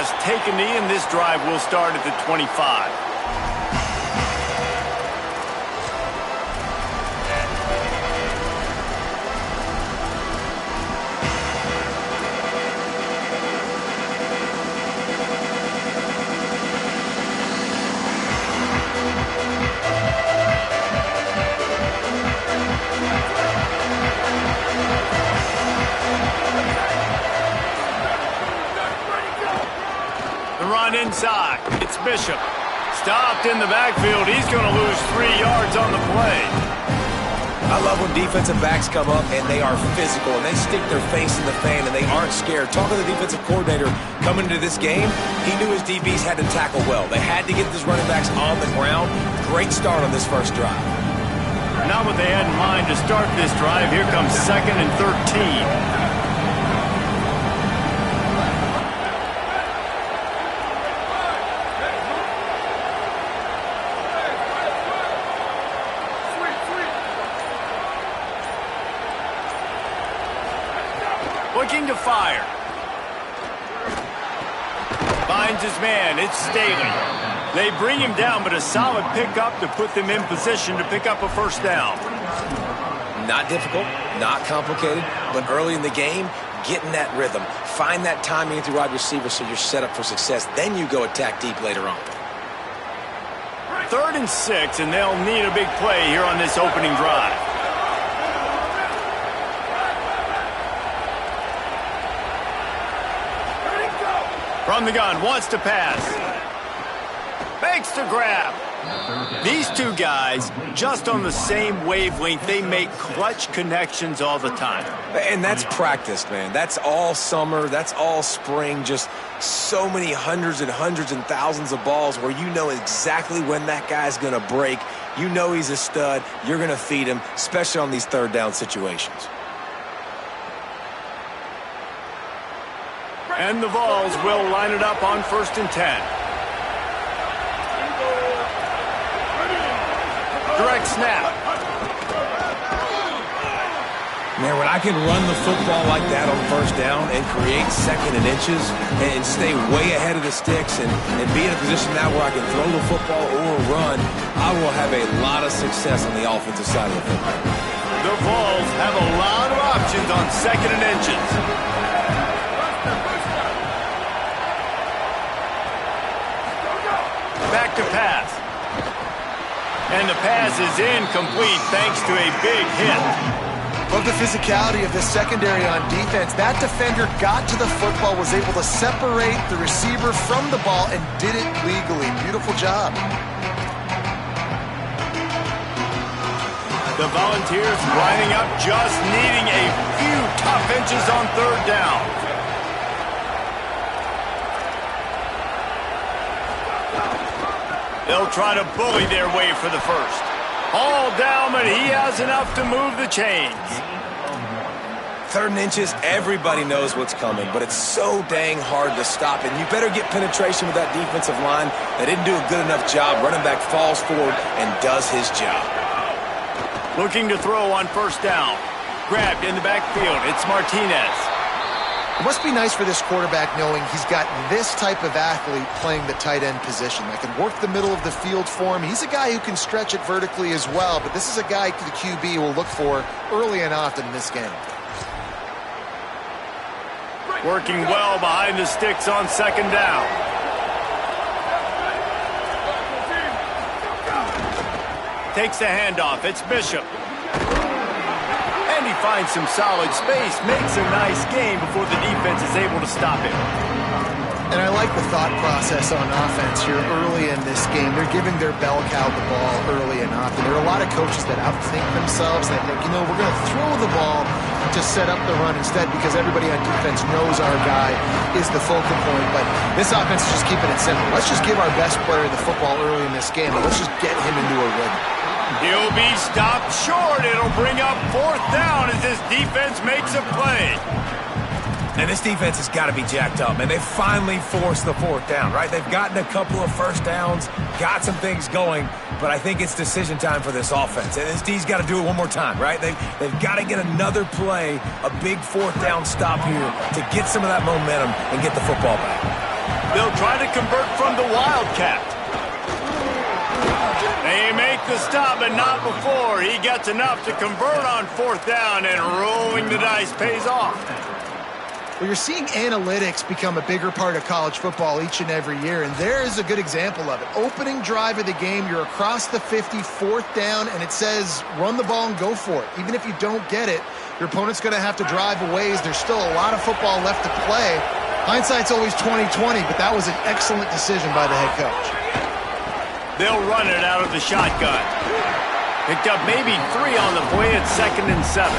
must take a knee, and this drive will start at the 25. Inside, it's Bishop. Stopped in the backfield. He's going to lose 3 yards on the play. I love when defensive backs come up and they are physical and they stick their face in the fan and they aren't scared. Talking to the defensive coordinator coming into this game, he knew his DBs had to tackle well. They had to get these running backs on the ground. Great start on this first drive. Not what they had in mind to start this drive. Here comes 2nd and 13. Looking to fire. Finds his man. It's Staley. They bring him down, but a solid pickup to put them in position to pick up a first down. Not difficult, not complicated, but early in the game, get in that rhythm. Find that timing with your wide receiver so you're set up for success. Then you go attack deep later on. 3rd and 6, and they'll need a big play here on this opening drive. From the gun, wants to pass. Makes the grab. These two guys, just on the same wavelength, they make clutch connections all the time. And that's practice, man. That's all summer. That's all spring. Just so many hundreds and thousands of balls where you know exactly when that guy's going to break. You know he's a stud. You're going to feed him, especially on these third down situations. And the Vols will line it up on 1st and 10. Direct snap. Man, when I can run the football like that on first down and create 2nd and inches and stay way ahead of the sticks and be in a position now where I can throw the football or run, I will have a lot of success on the offensive side of the football. The Vols have a lot of options on 2nd and inches. Back to pass. And the pass is incomplete thanks to a big hit. Love the physicality of this secondary on defense. That defender got to the football, was able to separate the receiver from the ball, and did it legally. Beautiful job. The Volunteers lining up, just needing a few tough inches on 3rd down. They'll try to bully their way for the first. All down, but he has enough to move the chains. 3rd and inches, everybody knows what's coming, but it's so dang hard to stop it. You better get penetration with that defensive line. They didn't do a good enough job. Running back falls forward and does his job. Looking to throw on 1st down. Grabbed in the backfield. It's Martinez. It must be nice for this quarterback knowing he's got this type of athlete playing the tight end position that can work the middle of the field for him. He's a guy who can stretch it vertically as well, but this is a guy the QB will look for early and often in this game. Working well behind the sticks on 2nd down. Takes the handoff. It's Bishop. And he finds some solid space, makes a nice game before the defense is able to stop him. And I like the thought process on offense here early in this game. They're giving their bell cow the ball early and often. There are a lot of coaches that outthink themselves. They think, we're going to throw the ball to set up the run instead because everybody on defense knows our guy is the focal point. But this offense is just keeping it simple. Let's just give our best player the football early in this game, and let's just get him into a rhythm. He'll be stopped short. It'll bring up 4th down as this defense makes a play. And this defense has got to be jacked up, man. They finally forced the 4th down, right? They've gotten a couple of first downs, got some things going, but I think it's decision time for this offense. And this D's got to do it one more time, right? They've got to get another play, a big 4th down stop here to get some of that momentum and get the football back. They'll try to convert from the Wildcat. They make the stop, but not before. He gets enough to convert on 4th down, and rolling the dice pays off. Well, you're seeing analytics become a bigger part of college football each and every year, and there is a good example of it. Opening drive of the game, you're across the 50, 4th down, and it says run the ball and go for it. Even if you don't get it, your opponent's going to have to drive a ways. There's still a lot of football left to play. Hindsight's always 20/20, but that was an excellent decision by the head coach. They'll run it out of the shotgun. Picked up maybe 3 on the play at 2nd and 7.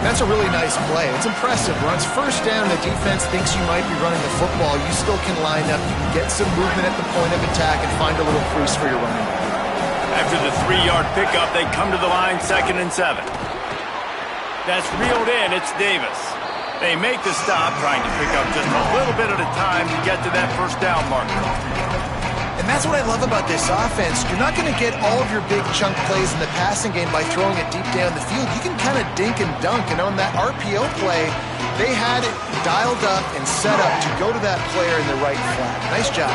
That's a really nice play. It's impressive. When it's 1st down, the defense thinks you might be running the football. You still can line up. You can get some movement at the point of attack and find a little crease for your running back. After the 3-yard pickup, they come to the line 2nd and 7. That's reeled in. It's Davis. They make the stop, trying to pick up just a little bit at a time to get to that 1st down marker. And that's what I love about this offense. You're not going to get all of your big chunk plays in the passing game by throwing it deep down the field. You can kind of dink and dunk. And on that RPO play, they had it dialed up and set up to go to that player in the right flat. Nice job.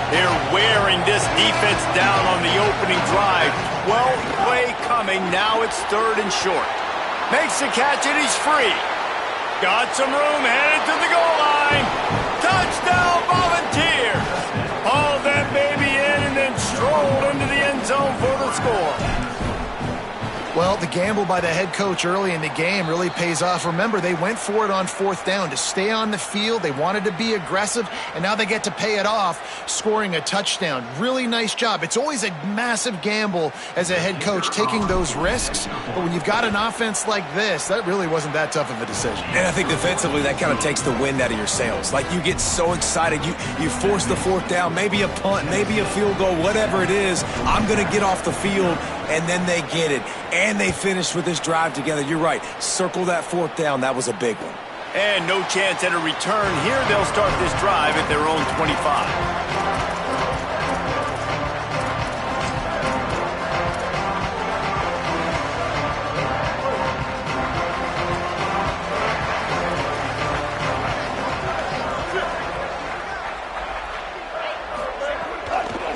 They're wearing this defense down on the opening drive. 12th play coming. Now it's 3rd and short. Makes the catch and he's free. Got some room, headed to the goal line. Touchdown, Volunteers. Hauled that baby in and then strolled into the end zone for the score. Well, the gamble by the head coach early in the game really pays off. Remember, they went for it on 4th down to stay on the field. They wanted to be aggressive, and now they get to pay it off, scoring a touchdown. Really nice job. It's always a massive gamble as a head coach taking those risks, but when you've got an offense like this, that really wasn't that tough of a decision. And I think defensively, that kind of takes the wind out of your sails. Like, you get so excited. You force the 4th down, maybe a punt, maybe a field goal, whatever it is. I'm going to get off the field, and then they get it. And they finished with this drive together. You're right. Circle that 4th down. That was a big one. And no chance at a return. Here they'll start this drive at their own 25.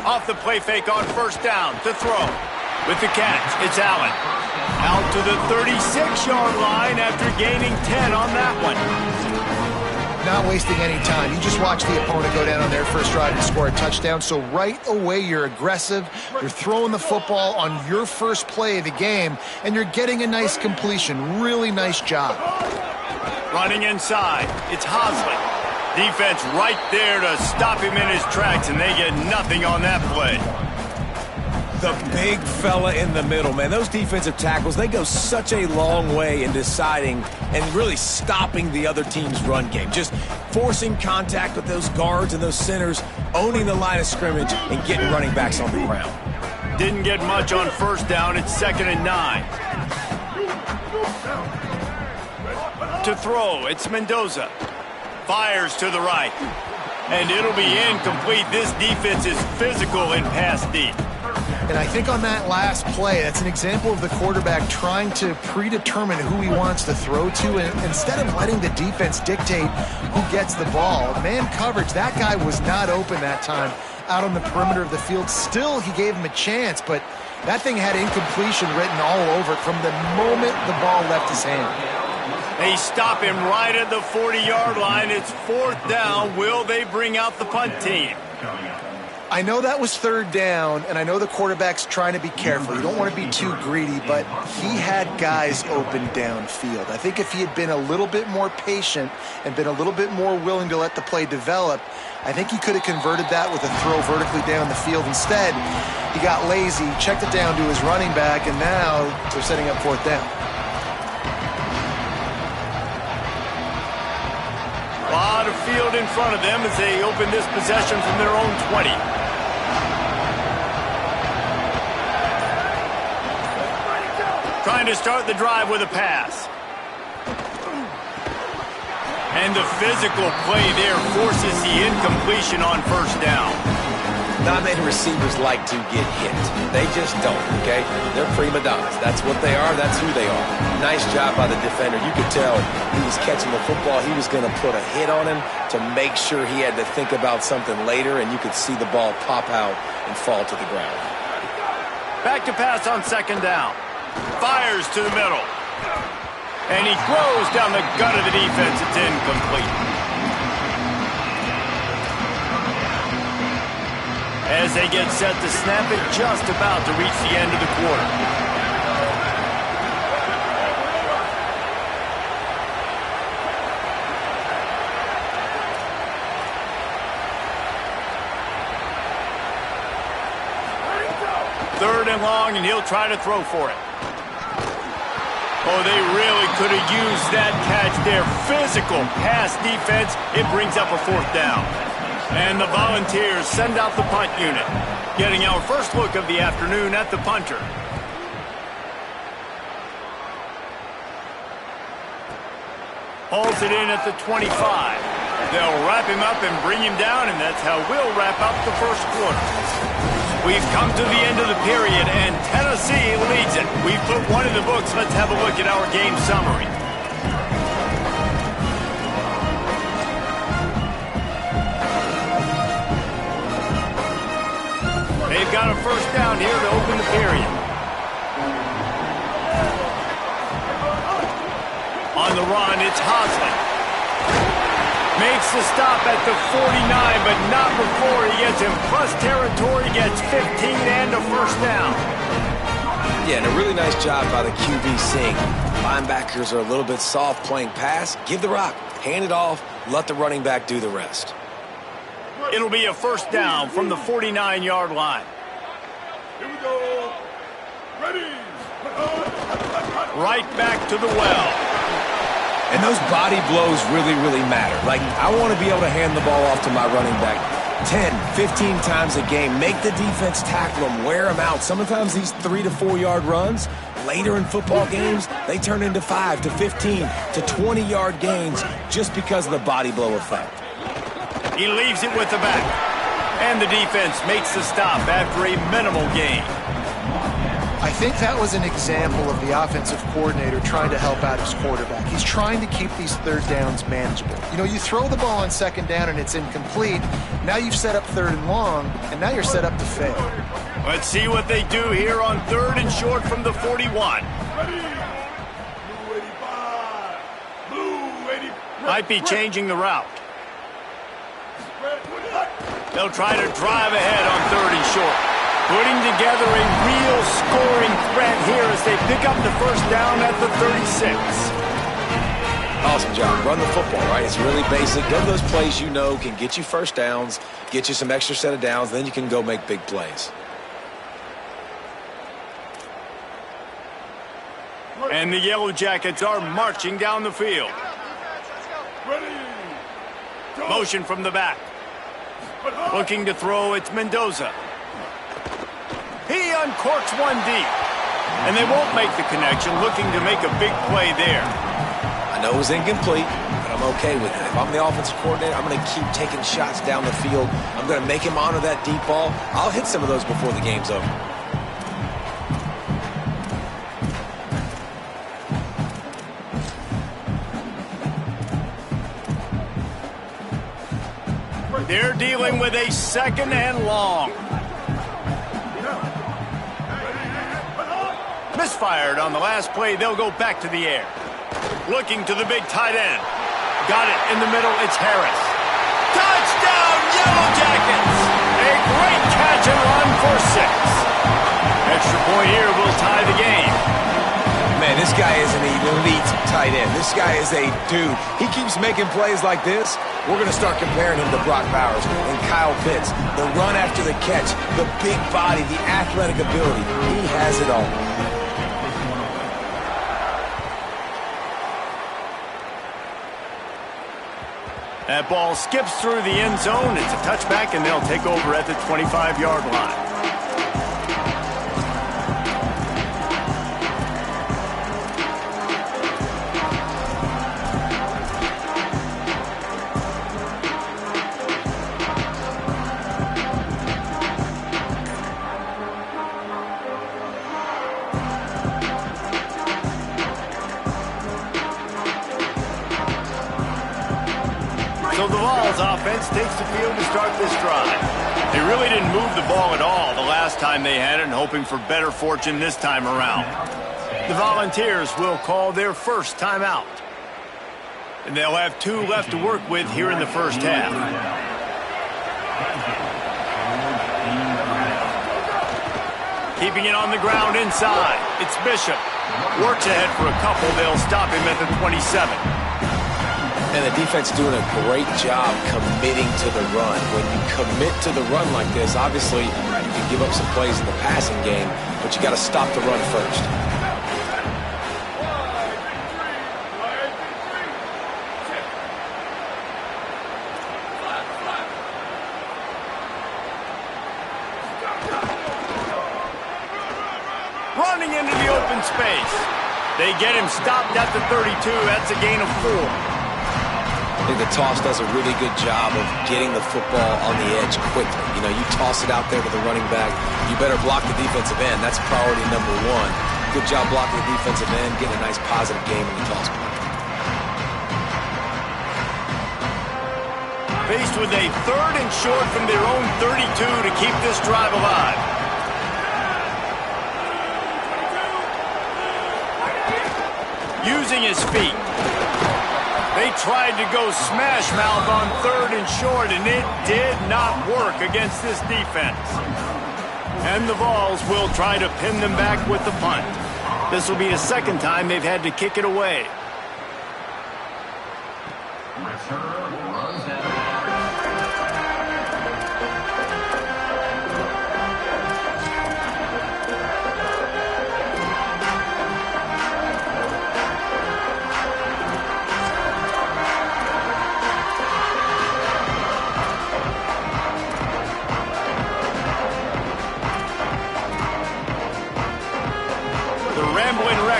Off the play fake on 1st down to throw. With the catch, it's Allen. Out to the 36-yard line after gaining 10 on that one. Not wasting any time. You just watch the opponent go down on their first drive and score a touchdown. So right away, you're aggressive. You're throwing the football on your first play of the game, and you're getting a nice completion. Really nice job. Running inside, it's Hosley. Defense right there to stop him in his tracks, and they get nothing on that play. The big fella in the middle, man. Those defensive tackles, they go such a long way in deciding and really stopping the other team's run game. Just forcing contact with those guards and those centers, owning the line of scrimmage, and getting running backs on the ground. Didn't get much on 1st down. It's 2nd and 9. To throw, it's Mendoza. Fires to the right. And it'll be incomplete. This defense is physical in pass deep. And I think on that last play, that's an example of the quarterback trying to predetermine who he wants to throw to, and instead of letting the defense dictate who gets the ball. Man coverage, that guy was not open that time out on the perimeter of the field. Still, he gave him a chance, but that thing had incompletion written all over it from the moment the ball left his hand. They stop him right at the 40-yard line. It's 4th down. Will they bring out the punt team? I know that was 3rd down, and I know the quarterback's trying to be careful. You don't want to be too greedy, but he had guys open downfield. I think if he had been a little bit more patient and been a little bit more willing to let the play develop, I think he could have converted that with a throw vertically down the field. Instead, he got lazy, checked it down to his running back, and now they're setting up 4th down. A lot of field in front of them as they open this possession from their own 20. Trying to start the drive with a pass. And the physical play there forces the incompletion on 1st down. Not many receivers like to get hit. They just don't, okay? They're prima donnas. That's what they are. That's who they are. Nice job by the defender. You could tell he was catching the football. He was going to put a hit on him to make sure he had to think about something later, and you could see the ball pop out and fall to the ground. Back to pass on second down. Fires to the middle. And he throws down the gut of the defense. It's incomplete. As they get set to snap it, just about to reach the end of the quarter. Third and long, and he'll try to throw for it. Oh, they really could have used that catch there. Physical pass defense. It brings up a fourth down. And the Volunteers send out the punt unit, getting our first look of the afternoon at the punter. Hauls it in at the 25. They'll wrap him up and bring him down, and that's how we'll wrap up the first quarter. We've come to the end of the period, and Tennessee leads it. We've put one in the books. Let's have a look at our game summary. They've got a first down here to open the period. On the run, it's Hosley. Makes the stop at the 49, but not before he gets in plus territory, gets 15 and a first down. Yeah, and a really nice job by the QB seeing linebackers are a little bit soft playing pass. Give the rock, hand it off, let the running back do the rest. It'll be a first down from the 49-yard line. Here we go. Ready. Right back to the well. And those body blows really, really matter. Like, I want to be able to hand the ball off to my running back 10, 15 times a game. Make the defense tackle them, wear them out. Sometimes these 3 to 4 yard runs, later in football games, they turn into 5 to 15 to 20-yard gains just because of the body blow effect. He leaves it with the back. And the defense makes the stop after a minimal gain. I think that was an example of the offensive coordinator trying to help out his quarterback. He's trying to keep these third downs manageable. You know, you throw the ball on second down and it's incomplete. Now you've set up third and long, and now you're set up to fail. Let's see what they do here on third and short from the 41. Ready. Blue 85. Blue 85. Might be changing the route. They'll try to drive ahead on third and short. Putting together a real scoring threat here as they pick up the first down at the 36. Awesome job. Run the football, right? It's really basic. Go to those plays you know can get you first downs, get you some extra set of downs, then you can go make big plays. And the Yellow Jackets are marching down the field. Ready. Motion from the back. Looking to throw, it's Mendoza. He uncorks one deep. And they won't make the connection, looking to make a big play there. I know it was incomplete, but I'm okay with it. If I'm the offensive coordinator, I'm going to keep taking shots down the field. I'm going to make him honor that deep ball. I'll hit some of those before the game's over. They're dealing with a second and long. Misfired on the last play. They'll go back to the air. Looking to the big tight end. Got it in the middle. It's Harris. Touchdown, Yellow Jackets! A great catch and run for 6. Extra point here will tie the game. Man, this guy is an elite tight end. This guy is a dude. He keeps making plays like this. We're going to start comparing him to Brock Bowers and Kyle Pitts. The run after the catch, the big body, the athletic ability. He has it all. That ball skips through the end zone. It's a touchback, and they'll take over at the 25-yard line. offense takes the field to start this drive. They really didn't move the ball at all the last time they had it, and hoping for better fortune this time around. The Volunteers will call their first timeout. And they'll have 2 left to work with here in the first half. Keeping it on the ground inside. It's Bishop. Works ahead for a couple. They'll stop him at the 27. And the defense doing a great job committing to the run. When you commit to the run like this, obviously you can give up some plays in the passing game, but you got to stop the run first. Running into the open space. They get him stopped at the 32. That's a gain of 4. I think the toss does a really good job of getting the football on the edge quickly. You know, you toss it out there to the running back, you better block the defensive end. That's priority number 1. Good job blocking the defensive end, getting a nice positive game in the toss play. Faced with a 3rd and short from their own 32 to keep this drive alive. Using his feet. They tried to go smash mouth on 3rd and short, and it did not work against this defense. And the Vols will try to pin them back with the punt. This will be the 2nd time they've had to kick it away.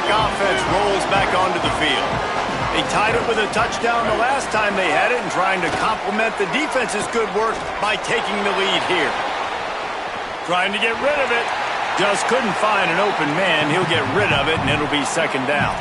Offense rolls back onto the field. They tied it with a touchdown the last time they had it, and trying to complement the defense's good work by taking the lead here. Trying to get rid of it. Just couldn't find an open man. He'll get rid of it, and it'll be 2nd down.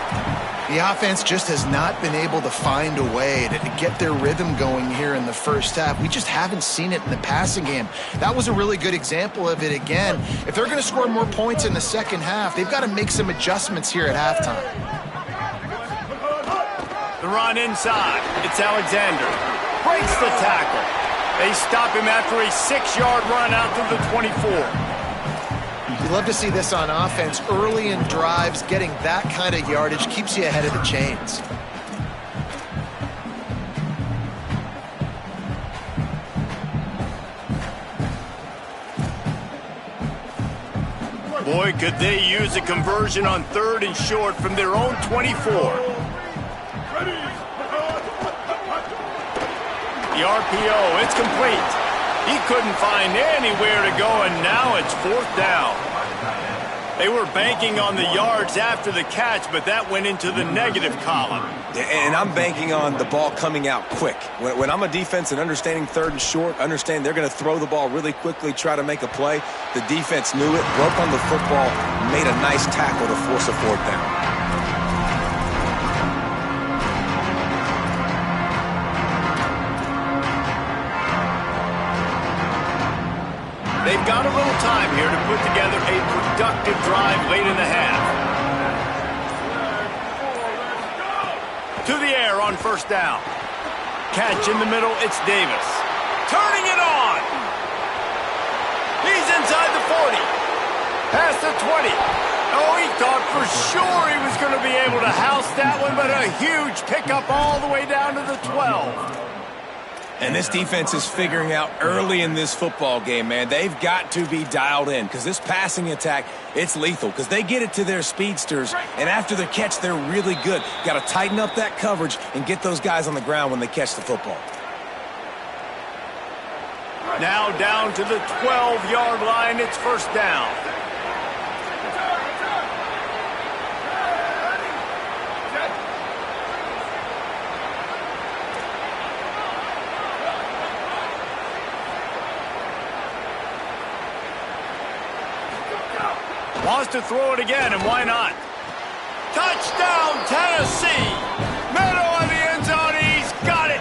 The offense just has not been able to find a way to get their rhythm going here in the first half. We just haven't seen it in the passing game. That was a really good example of it again. If they're going to score more points in the second half, they've got to make some adjustments here at halftime. The run inside. It's Alexander. Breaks the tackle. They stop him after a 6-yard run out to the 24. You love to see this on offense. Early in drives, getting that kind of yardage keeps you ahead of the chains. Boy, could they use a conversion on 3rd and short from their own 24. The RPO, it's complete. He couldn't find anywhere to go, and now it's 4th down. They were banking on the yards after the catch, but that went into the negative column. And I'm banking on the ball coming out quick. When I'm a defense and understanding 3rd and short, understand they're going to throw the ball really quickly, try to make a play. The defense knew it, broke on the football, made a nice tackle to force a 4th down. They've got a little time here to put together a productive drive late in the half. To the air on 1st down. Catch in the middle, it's Davis. Turning it on! He's inside the 40. Past the 20. Oh, he thought for sure he was going to be able to house that one, but a huge pickup all the way down to the 12. And this defense is figuring out early in this football game, man. They've got to be dialed in because this passing attack, it's lethal because they get it to their speedsters, and after the catch, they're really good. Got to tighten up that coverage and get those guys on the ground when they catch the football. Now down to the 12-yard line, it's 1st down. Wants to throw it again, and why not? Touchdown, Tennessee! Meadow on the end zone, he's got it!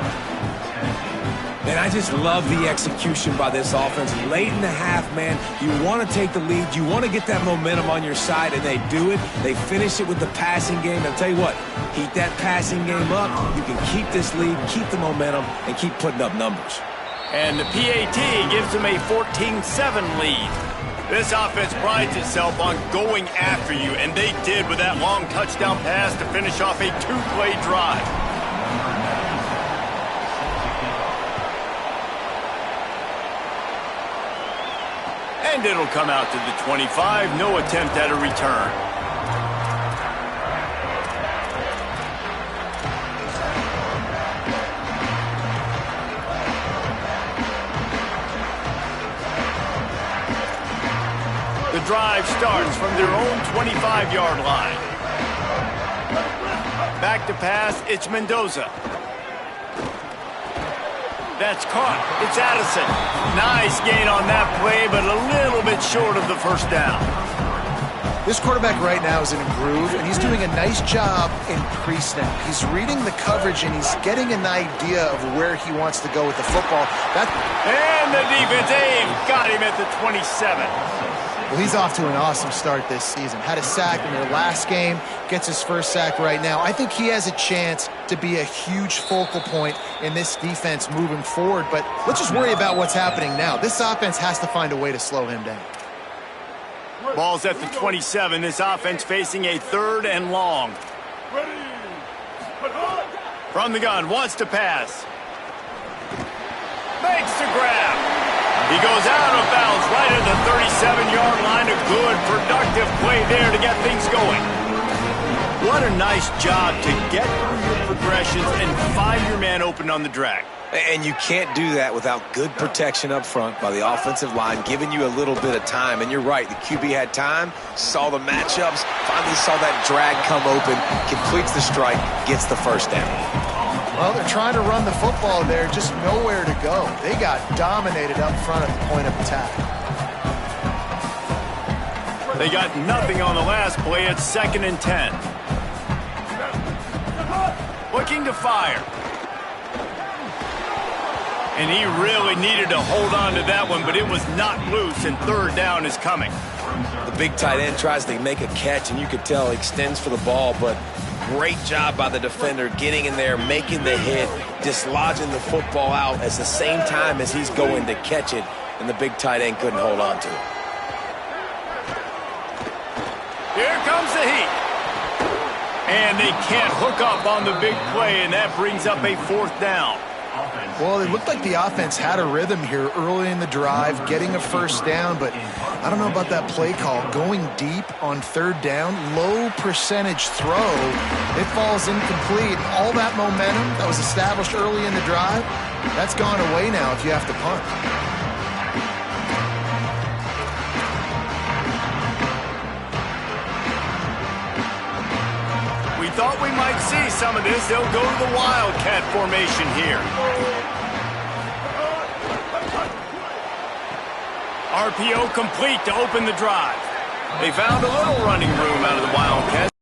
And just love the execution by this offense. Late in the half, man, you want to take the lead. You want to get that momentum on your side, and they do it. They finish it with the passing game. I'll tell you what, keep that passing game up. You can keep this lead, keep the momentum, and keep putting up numbers. And the PAT gives them a 14-7 lead. This offense prides itself on going after you, and they did with that long touchdown pass to finish off a two-play drive. And it'll come out to the 25. No attempt at a return. The drive starts from their own 25-yard line. Back to pass, it's Mendoza. That's caught. It's Addison. Nice gain on that play, but a little bit short of the first down. This quarterback right now is in a groove, and he's doing a nice job in pre-snap. He's reading the coverage, and he's getting an idea of where he wants to go with the football. And the defense got him at the 27. Well, he's off to an awesome start this season. Had a sack in their last game, gets his first sack right now. I think he has a chance to be a huge focal point in this defense moving forward, but let's just worry about what's happening now. This offense has to find a way to slow him down. Ball's at the 27. This offense facing a 3rd and long. From the gun, wants to pass. Makes the grab. He goes out of bounds right at the 37-yard line. A good, productive play there to get things going. What a nice job to get through your progressions and find your man open on the drag. And you can't do that without good protection up front by the offensive line, giving you a little bit of time. And you're right, the QB had time, saw the matchups, finally saw that drag come open, completes the strike, gets the first down. Well, they're trying to run the football there, just nowhere to go. They got dominated up front at the point of attack. They got nothing on the last play. It's 2nd and 10. Looking to fire. And he really needed to hold on to that one, but it was not loose, and 3rd down is coming. The big tight end tries to make a catch, and you could tell he extends for the ball, but great job by the defender getting in there, making the hit, dislodging the football out at the same time as he's going to catch it, and the big tight end couldn't hold on to it. Here comes the heat. And they can't hook up on the big play, and that brings up a 4th down. Well, it looked like the offense had a rhythm here early in the drive, getting a first down, but I don't know about that play call. Going deep on 3rd down, low percentage throw, it falls incomplete. All that momentum that was established early in the drive, that's gone away now if you have to punt. We thought we might see some of this. They'll go to the Wildcat formation here. RPO complete to open the drive. They found a little running room out of the Wildcats.